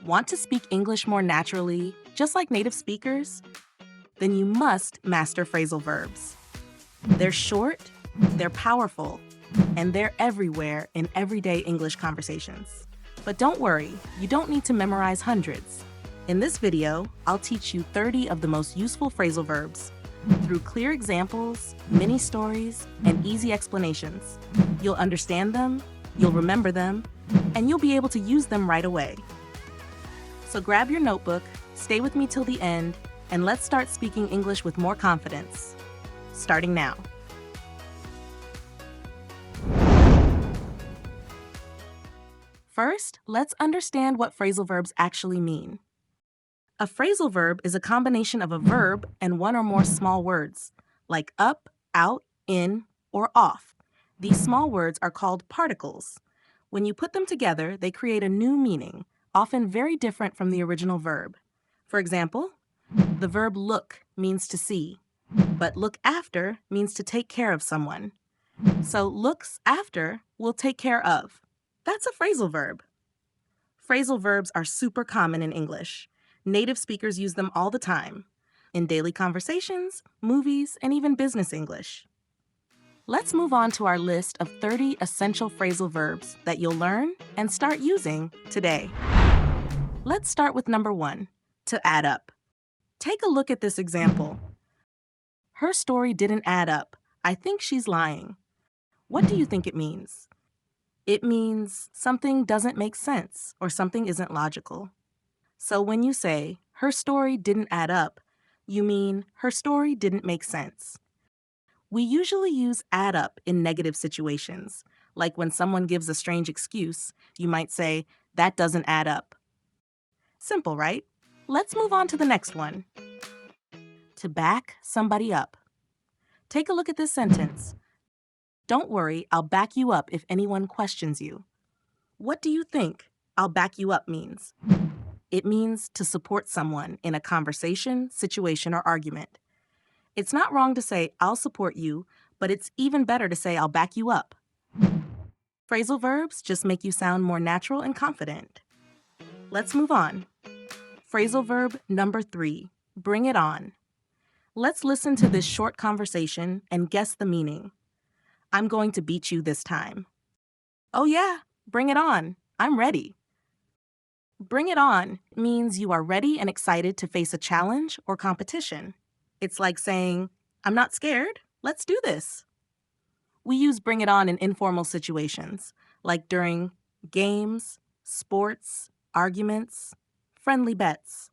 Want to speak English more naturally, just like native speakers? Then you must master phrasal verbs. They're short, they're powerful, and they're everywhere in everyday English conversations. But don't worry, you don't need to memorize hundreds. In this video, I'll teach you 30 of the most useful phrasal verbs. Through clear examples, mini stories, and easy explanations, you'll understand them, you'll remember them, and you'll be able to use them right away. So grab your notebook, stay with me till the end, and let's start speaking English with more confidence. Starting now. First, let's understand what phrasal verbs actually mean. A phrasal verb is a combination of a verb and one or more small words, like up, out, in, or off. These small words are called particles. When you put them together, they create a new meaning, often very different from the original verb. For example, the verb look means to see, but look after means to take care of someone. So looks after will take care of. That's a phrasal verb. Phrasal verbs are super common in English. Native speakers use them all the time, in daily conversations, movies, and even business English. Let's move on to our list of 30 essential phrasal verbs that you'll learn and start using today. Let's start with number 1, to add up. Take a look at this example. Her story didn't add up. I think she's lying. What do you think it means? It means something doesn't make sense or something isn't logical. So when you say, her story didn't add up, you mean her story didn't make sense. We usually use add up in negative situations, like when someone gives a strange excuse, you might say, that doesn't add up. Simple, right? Let's move on to the next one. To back somebody up. Take a look at this sentence. Don't worry, I'll back you up if anyone questions you. What do you think I'll back you up means? It means to support someone in a conversation, situation, or argument. It's not wrong to say, I'll support you, but it's even better to say, I'll back you up. Phrasal verbs just make you sound more natural and confident. Let's move on. Phrasal verb number 3, bring it on. Let's listen to this short conversation and guess the meaning. I'm going to beat you this time. Oh yeah, bring it on. I'm ready. Bring it on means you are ready and excited to face a challenge or competition. It's like saying, I'm not scared, let's do this. We use bring it on in informal situations, like during games, sports, arguments, friendly bets.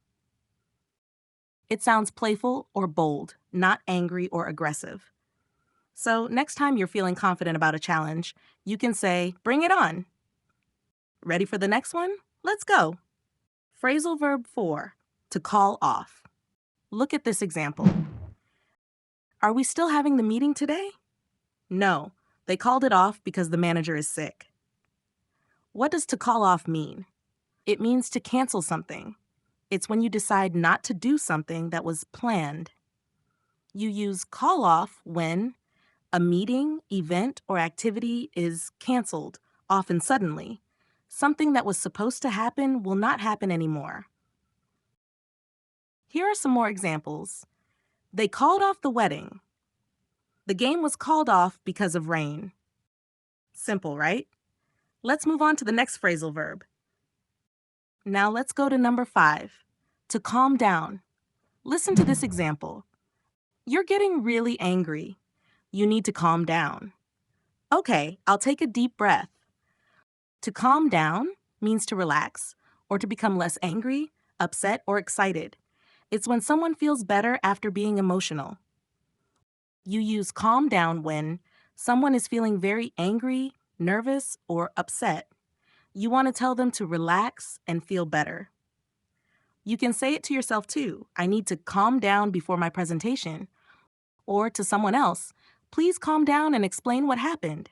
It sounds playful or bold, not angry or aggressive. So next time you're feeling confident about a challenge, you can say, bring it on. Ready for the next one? Let's go. Phrasal verb 4, to call off. Look at this example. Are we still having the meeting today? No, they called it off because the manager is sick. What does to call off mean? It means to cancel something. It's when you decide not to do something that was planned. You use call off when a meeting, event, or activity is canceled, often suddenly. Something that was supposed to happen will not happen anymore. Here are some more examples. They called off the wedding. The game was called off because of rain. Simple, right? Let's move on to the next phrasal verb. Now let's go to number 5, to calm down. Listen to this example. You're getting really angry. You need to calm down. Okay, I'll take a deep breath. To calm down means to relax or to become less angry, upset, or excited. It's when someone feels better after being emotional. You use calm down when someone is feeling very angry, nervous, or upset. You want to tell them to relax and feel better. You can say it to yourself too. I need to calm down before my presentation. Or to someone else, please calm down and explain what happened.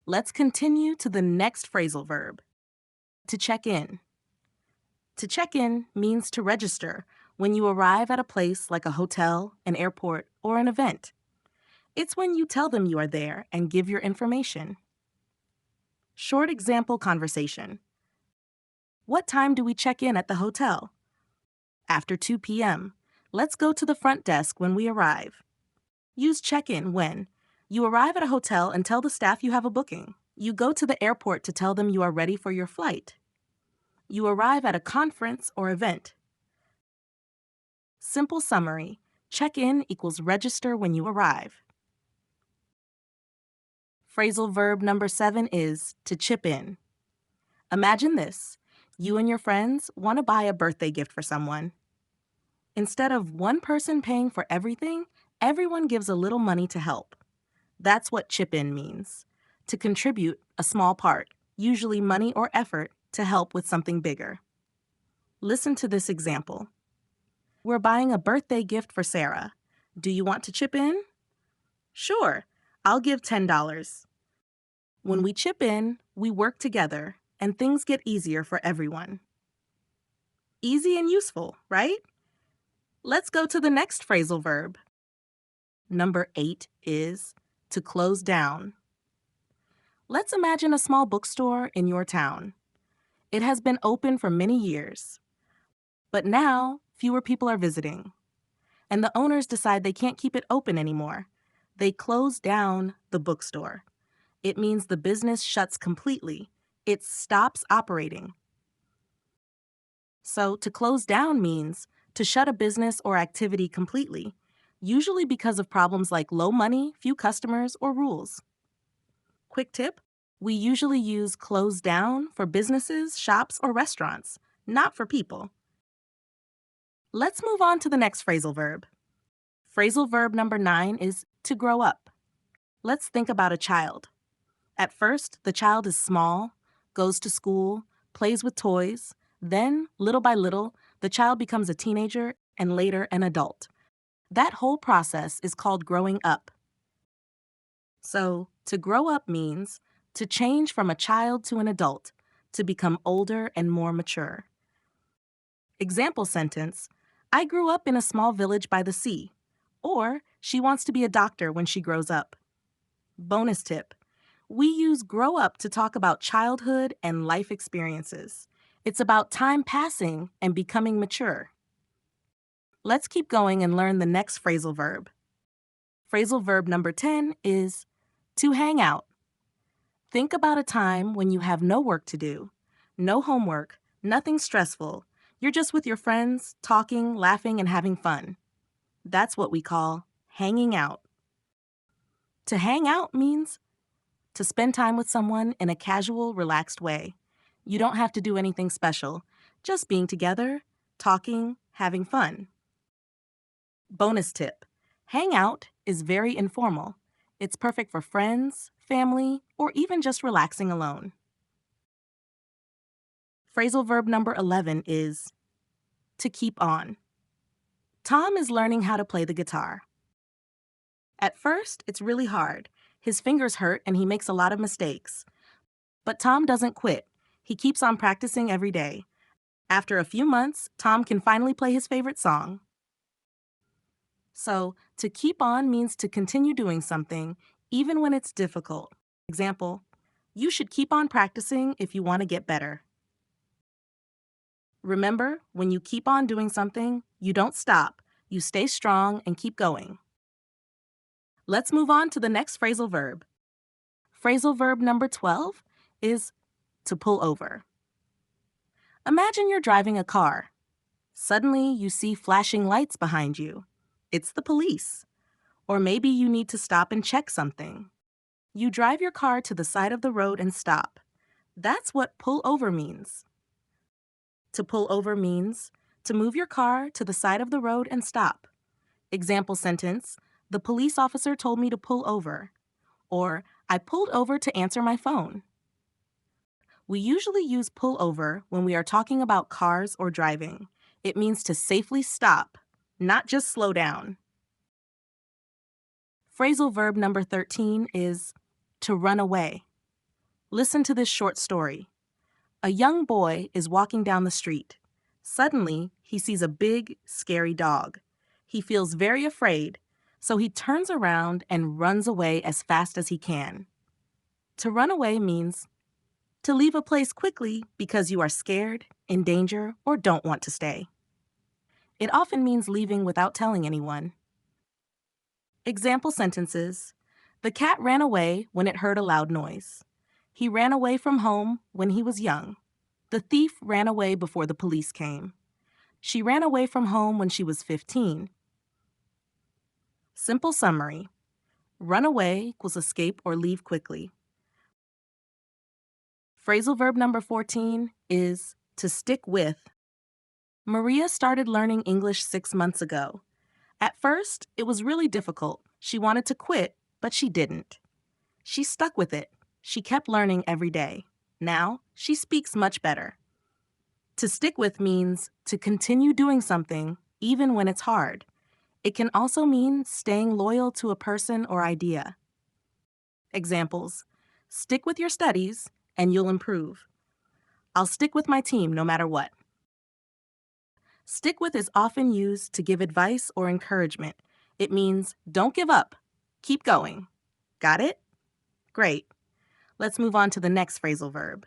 Let's continue to the next phrasal verb, to check in. To check in means to register when you arrive at a place like a hotel, an airport, or an event. It's when you tell them you are there and give your information. Short example conversation. What time do we check in at the hotel? After 2 p.m. Let's go to the front desk when we arrive. Use check-in when you arrive at a hotel and tell the staff you have a booking. You go to the airport to tell them you are ready for your flight. You arrive at a conference or event. Simple summary. Check-in equals register when you arrive. Phrasal verb number 7 is to chip in. Imagine this. You and your friends want to buy a birthday gift for someone. Instead of one person paying for everything, everyone gives a little money to help. That's what chip in means. To contribute a small part, usually money or effort, to help with something bigger. Listen to this example. We're buying a birthday gift for Sarah. Do you want to chip in? Sure, I'll give $10. When we chip in, we work together, and things get easier for everyone. Easy and useful, right? Let's go to the next phrasal verb. Number 8 is to close down. Let's imagine a small bookstore in your town. It has been open for many years, but now fewer people are visiting, and the owners decide they can't keep it open anymore. They close down the bookstore. It means the business shuts completely. It stops operating. So to close down means to shut a business or activity completely, usually because of problems like low money, few customers, or rules. Quick tip, we usually use close down for businesses, shops, or restaurants, not for people. Let's move on to the next phrasal verb. Phrasal verb number 9 is to grow up. Let's think about a child. At first, the child is small, goes to school, plays with toys. Then, little by little, the child becomes a teenager and later an adult. That whole process is called growing up. So, to grow up means to change from a child to an adult, to become older and more mature. Example sentence, I grew up in a small village by the sea. Or, she wants to be a doctor when she grows up. Bonus tip, we use grow up to talk about childhood and life experiences. It's about time passing and becoming mature. Let's keep going and learn the next phrasal verb. Phrasal verb number 10 is to hang out. Think about a time when you have no work to do, no homework, nothing stressful. You're just with your friends, talking, laughing, and having fun. That's what we call hanging out. To hang out means to spend time with someone in a casual, relaxed way. You don't have to do anything special, just being together, talking, having fun. Bonus tip, hang out is very informal. It's perfect for friends, family, or even just relaxing alone. Phrasal verb number 11 is to keep on. Tom is learning how to play the guitar. At first, it's really hard. His fingers hurt and he makes a lot of mistakes. But Tom doesn't quit. He keeps on practicing every day. After a few months, Tom can finally play his favorite song. So, to keep on means to continue doing something, even when it's difficult. Example, you should keep on practicing if you want to get better. Remember, when you keep on doing something, you don't stop. You stay strong and keep going. Let's move on to the next phrasal verb. Phrasal verb number 12 is to pull over. Imagine you're driving a car. Suddenly, you see flashing lights behind you. It's the police. Or maybe you need to stop and check something. You drive your car to the side of the road and stop. That's what pull over means. To pull over means to move your car to the side of the road and stop. Example sentence, the police officer told me to pull over. Or, I pulled over to answer my phone. We usually use pull over when we are talking about cars or driving. It means to safely stop, not just slow down. Phrasal verb number 13 is to run away. Listen to this short story. A young boy is walking down the street. Suddenly, he sees a big, scary dog. He feels very afraid, so he turns around and runs away as fast as he can. To run away means To leave a place quickly because you are scared, in danger, or don't want to stay. It often means leaving without telling anyone. Example sentences. The cat ran away when it heard a loud noise. He ran away from home when he was young. The thief ran away before the police came. She ran away from home when she was 15. Simple summary. Run away equals escape or leave quickly. Phrasal verb number 14 is to stick with. Maria started learning English 6 months ago. At first, it was really difficult. She wanted to quit, but she didn't. She stuck with it. She kept learning every day. Now, she speaks much better. To stick with means to continue doing something even when it's hard. It can also mean staying loyal to a person or idea. Examples. Stick with your studies and you'll improve. I'll stick with my team no matter what. Stick with is often used to give advice or encouragement. It means don't give up. Keep going. Got it? Great. Let's move on to the next phrasal verb.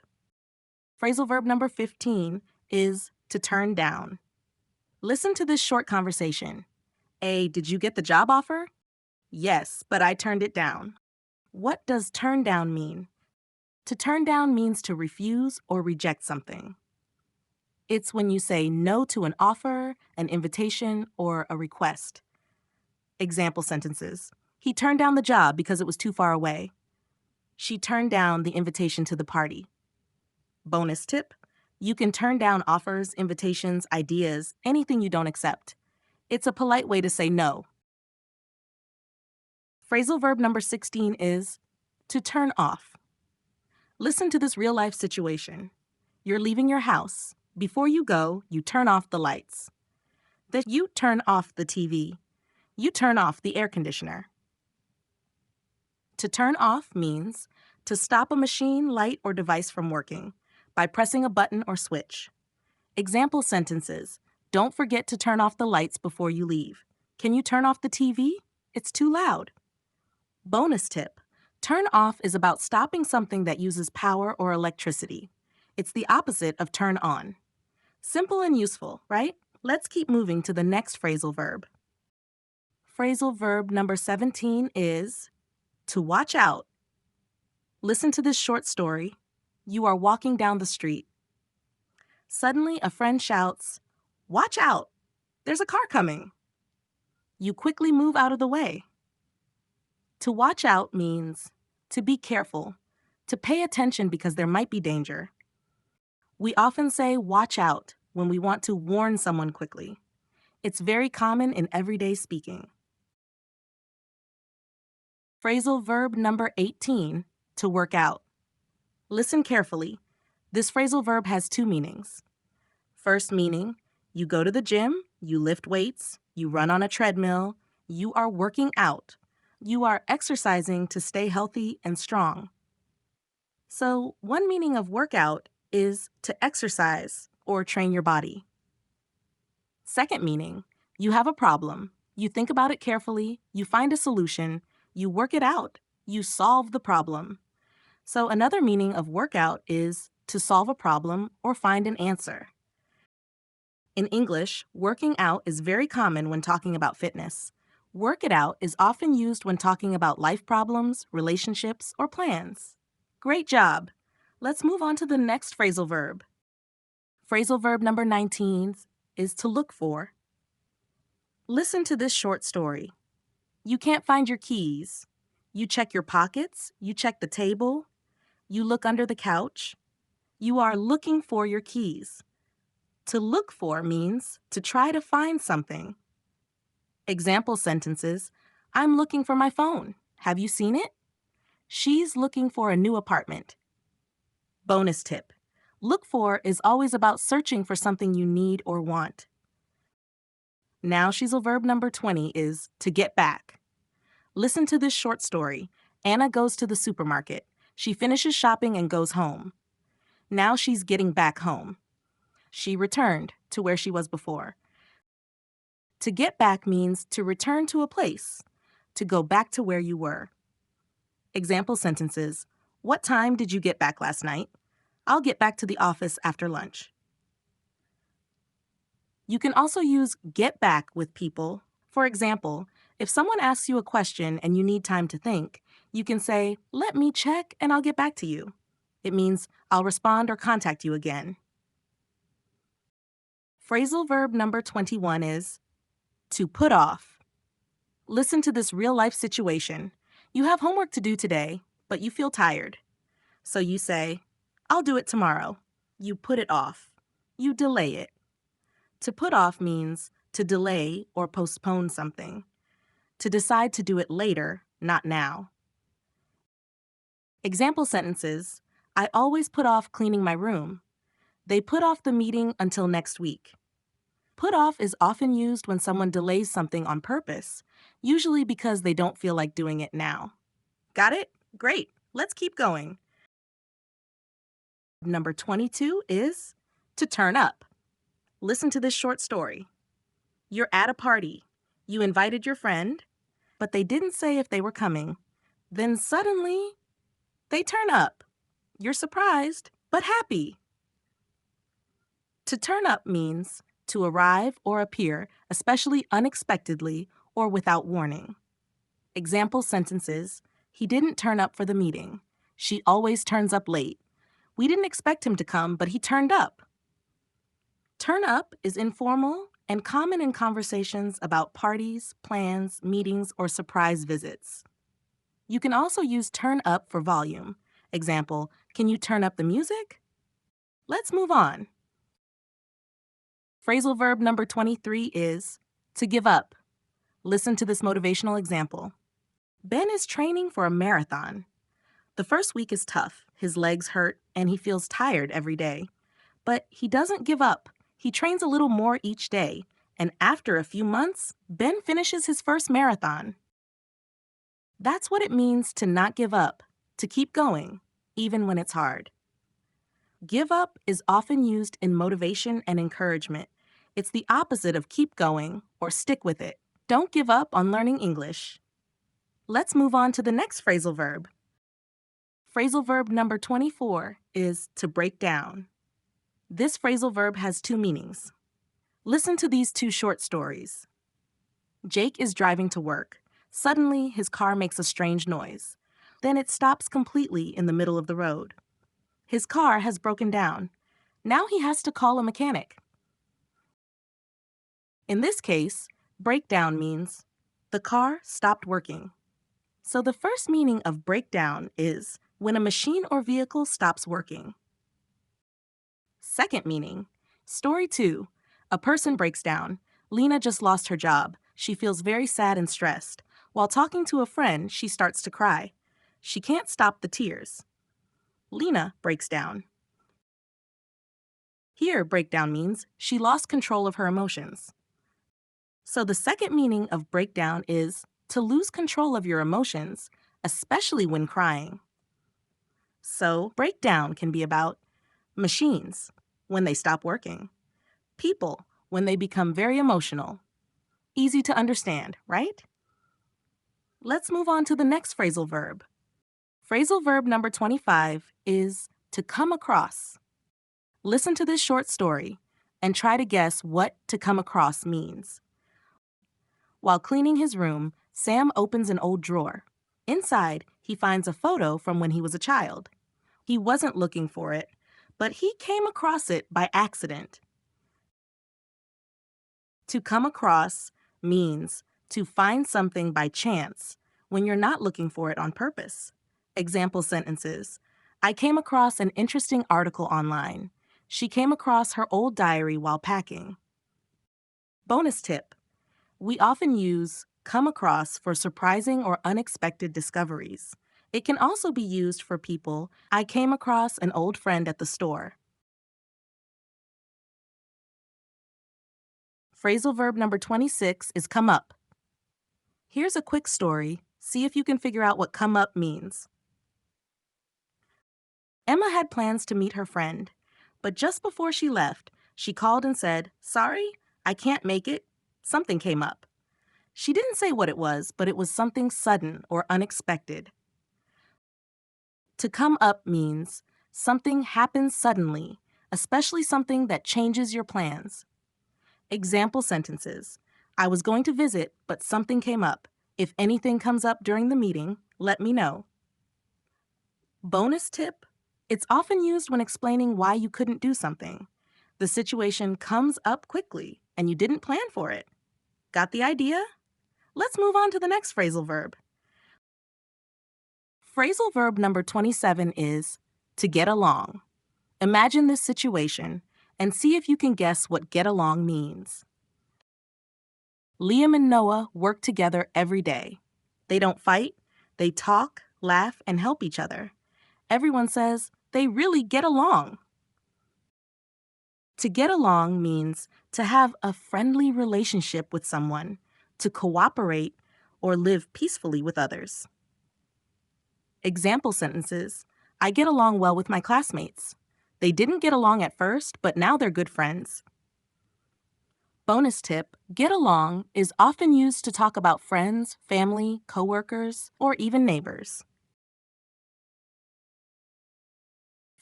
Phrasal verb number 15 is to turn down. Listen to this short conversation. A, did you get the job offer? Yes, but I turned it down. What does turn down mean? To turn down means to refuse or reject something. It's when you say no to an offer, an invitation, or a request. Example sentences. He turned down the job because it was too far away. She turned down the invitation to the party. Bonus tip. You can turn down offers, invitations, ideas, anything you don't accept. It's a polite way to say no. Phrasal verb number 16 is to turn off. Listen to this real-life situation. You're leaving your house. Before you go, you turn off the lights. Then you turn off the TV. You turn off the air conditioner. To turn off means to stop a machine, light, or device from working by pressing a button or switch. Example sentences. Don't forget to turn off the lights before you leave. Can you turn off the TV? It's too loud. Bonus tip. Turn off is about stopping something that uses power or electricity. It's the opposite of turn on. Simple and useful, right? Let's keep moving to the next phrasal verb. Phrasal verb number 17 is to watch out. Listen to this short story. You are walking down the street. Suddenly, a friend shouts, "Watch out! There's a car coming." You quickly move out of the way. To watch out means to be careful, to pay attention because there might be danger. We often say watch out when we want to warn someone quickly. It's very common in everyday speaking. Phrasal verb number 18, to work out. Listen carefully. This phrasal verb has two meanings. First meaning, you go to the gym, you lift weights, you run on a treadmill, you are working out. You are exercising to stay healthy and strong. So, one meaning of workout is to exercise or train your body. Second meaning, you have a problem. You think about it carefully, you find a solution, you work it out, you solve the problem. So, another meaning of workout is to solve a problem or find an answer. In English, working out is very common when talking about fitness. Work it out is often used when talking about life problems, relationships, or plans. Great job! Let's move on to the next phrasal verb. Phrasal verb number 19 is to look for. Listen to this short story. You can't find your keys. You check your pockets, you check the table, you look under the couch. You are looking for your keys. To look for means to try to find something. Example sentences. I'm looking for my phone. Have you seen it? She's looking for a new apartment. Bonus tip. Look for is always about searching for something you need or want. Now phrasal verb number 20 is to get back. Listen to this short story. Anna goes to the supermarket. She finishes shopping and goes home. Now she's getting back home. She returned to where she was before. To get back means to return to a place, to go back to where you were. Example sentences. What time did you get back last night? I'll get back to the office after lunch. You can also use get back with people. For example, if someone asks you a question and you need time to think, you can say, let me check and I'll get back to you. It means I'll respond or contact you again. Phrasal verb number 21 is to put off. Listen to this real-life situation. You have homework to do today, but you feel tired. So you say, I'll do it tomorrow. You put it off. You delay it. To put off means to delay or postpone something. To decide to do it later, not now. Example sentences: I always put off cleaning my room. They put off the meeting until next week. Put off is often used when someone delays something on purpose, usually because they don't feel like doing it now. Got it? Great. Let's keep going. Number 22 is to turn up. Listen to this short story. You're at a party. You invited your friend, but they didn't say if they were coming. Then suddenly, they turn up. You're surprised, but happy. To turn up means to arrive or appear, especially unexpectedly or without warning. Example sentences: he didn't turn up for the meeting. She always turns up late. We didn't expect him to come, but he turned up. Turn up is informal and common in conversations about parties, plans, meetings, or surprise visits. You can also use turn up for volume. Example, can you turn up the music? Let's move on. Phrasal verb number 23 is to give up. Listen to this motivational example. Ben is training for a marathon. The first week is tough. His legs hurt and he feels tired every day. But he doesn't give up. He trains a little more each day. And after a few months, Ben finishes his first marathon. That's what it means to not give up, to keep going, even when it's hard. Give up is often used in motivation and encouragement. It's the opposite of keep going or stick with it. Don't give up on learning English. Let's move on to the next phrasal verb. Phrasal verb number 24 is to break down. This phrasal verb has two meanings. Listen to these two short stories. Jake is driving to work. Suddenly, his car makes a strange noise. Then it stops completely in the middle of the road. His car has broken down. Now he has to call a mechanic. In this case, breakdown means the car stopped working. So the first meaning of breakdown is when a machine or vehicle stops working. Second meaning, story 2, a person breaks down. Lena just lost her job. She feels very sad and stressed. While talking to a friend, she starts to cry. She can't stop the tears. Lena breaks down. Here, breakdown means she lost control of her emotions. So the second meaning of breakdown is to lose control of your emotions, especially when crying. So breakdown can be about machines, when they stop working. People, when they become very emotional. Easy to understand, right? Let's move on to the next phrasal verb. Phrasal verb number 25 is to come across. Listen to this short story and try to guess what to come across means. While cleaning his room, Sam opens an old drawer. Inside, he finds a photo from when he was a child. He wasn't looking for it, but he came across it by accident. To come across means to find something by chance when you're not looking for it on purpose. Example sentences: I came across an interesting article online. She came across her old diary while packing. Bonus tip: we often use come across for surprising or unexpected discoveries. It can also be used for people. I came across an old friend at the store. Phrasal verb number 26 is come up. Here's a quick story. See if you can figure out what come up means. Emma had plans to meet her friend, but just before she left, she called and said, "Sorry, I can't make it. Something came up." She didn't say what it was, but it was something sudden or unexpected. To come up means Something happens suddenly, especially something that changes your plans. Example sentences. I was going to visit, but something came up. If anything comes up during the meeting, let me know. Bonus tip. It's often used when explaining why you couldn't do something. The situation comes up quickly, and you didn't plan for it. Got the idea? Let's move on to the next phrasal verb. Phrasal verb number 27 is to get along. Imagine this situation and see if you can guess what get along means. Liam and Noah work together every day. They don't fight, they talk, laugh, and help each other. Everyone says they really get along. To get along means to have a friendly relationship with someone, to cooperate, or live peacefully with others. Example sentences. I get along well with my classmates. They didn't get along at first, but now they're good friends. Bonus tip, get along is often used to talk about friends, family, coworkers, or even neighbors.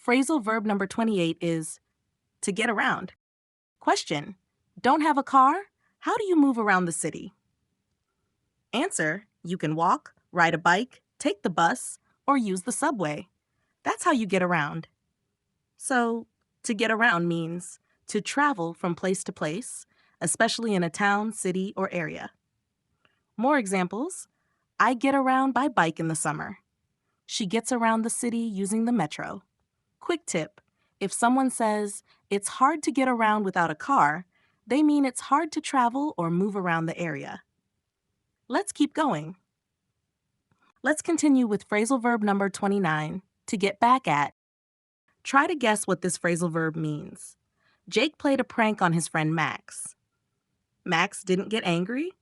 Phrasal verb number 28 is to get around. Question, don't have a car? How do you move around the city? Answer, you can walk, ride a bike, take the bus, or use the subway. That's how you get around. So, to get around means to travel from place to place, especially in a town, city, or area. More examples. I get around by bike in the summer. She gets around the city using the metro. Quick tip. If someone says, it's hard to get around without a car, they mean it's hard to travel or move around the area. Let's keep going. Let's continue with phrasal verb number 29, to get back at. Try to guess what this phrasal verb means. Jake played a prank on his friend Max. Max didn't get angry,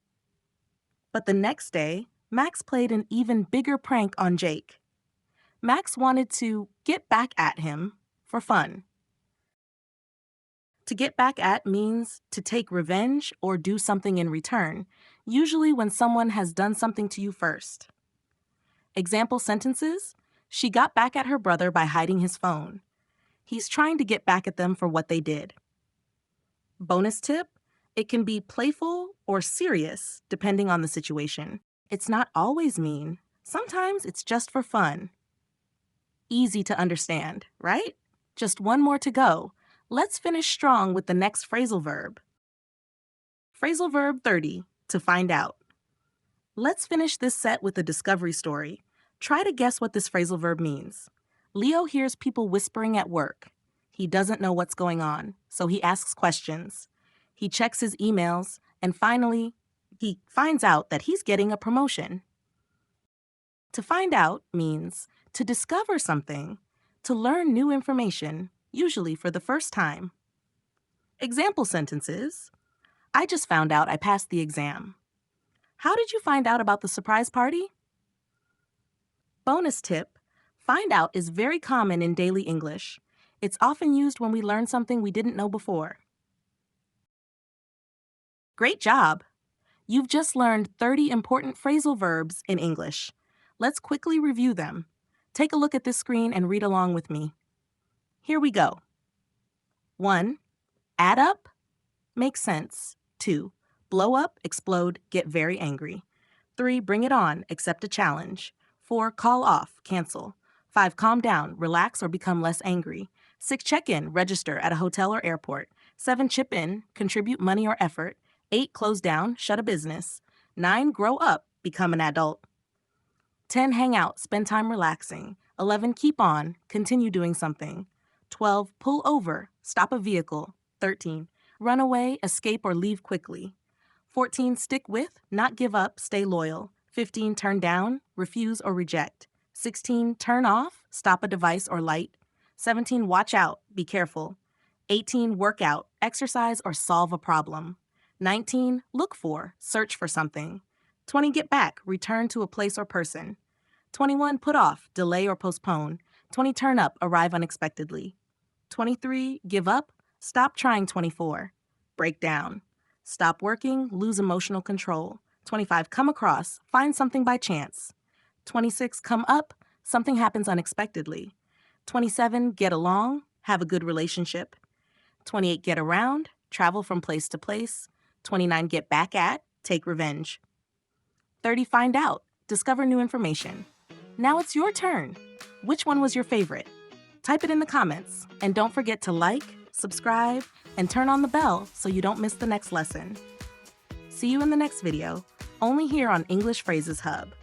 but the next day, Max played an even bigger prank on Jake. Max wanted to get back at him for fun. To get back at means to take revenge or do something in return, usually when someone has done something to you first. Example sentences, she got back at her brother by hiding his phone. He's trying to get back at them for what they did. Bonus tip, it can be playful or serious depending on the situation. It's not always mean. Sometimes it's just for fun. Easy to understand, right? Just one more to go. Let's finish strong with the next phrasal verb. Phrasal verb 30, to find out. Let's finish this set with a discovery story. Try to guess what this phrasal verb means. Leo hears people whispering at work. He doesn't know what's going on, so he asks questions. He checks his emails, and finally, he finds out that he's getting a promotion. To find out means to discover something, to learn new information, usually for the first time. Example sentences. I just found out I passed the exam. How did you find out about the surprise party? Bonus tip, find out is very common in daily English. It's often used when we learn something we didn't know before. Great job! You've just learned 30 important phrasal verbs in English. Let's quickly review them. Take a look at this screen and read along with me. Here we go. 1. Add up, make sense. 2. Blow up, explode, get very angry. 3. Bring it on, accept a challenge. 4. Call off, cancel. 5. Calm down, relax or become less angry. 6. Check in, register at a hotel or airport. 7. Chip in, contribute money or effort. 8. Close down, shut a business. 9. Grow up, become an adult. 10. Hang out, spend time relaxing. 11. Keep on, continue doing something. 12. Pull over, stop a vehicle. 13. Run away, escape or leave quickly. 14. Stick with, not give up, stay loyal. 15. Turn down, refuse or reject. 16. Turn off, stop a device or light. 17. Watch out, be careful. 18. Work out, exercise or solve a problem. 19. Look for, search for something. 20. Get back, return to a place or person. 21. Put off, delay or postpone. 20. Turn up, arrive unexpectedly. 23. Give up, stop trying. 24. Break down. Stop working, lose emotional control. 25. Come across, find something by chance. 26. Come up, something happens unexpectedly. 27, get along, have a good relationship. 28, get around, travel from place to place. 29, get back at, take revenge. 30, find out, discover new information. Now it's your turn. Which one was your favorite? Type it in the comments, and don't forget to like, subscribe, and turn on the bell so you don't miss the next lesson. See you in the next video, only here on English Phrases Hub.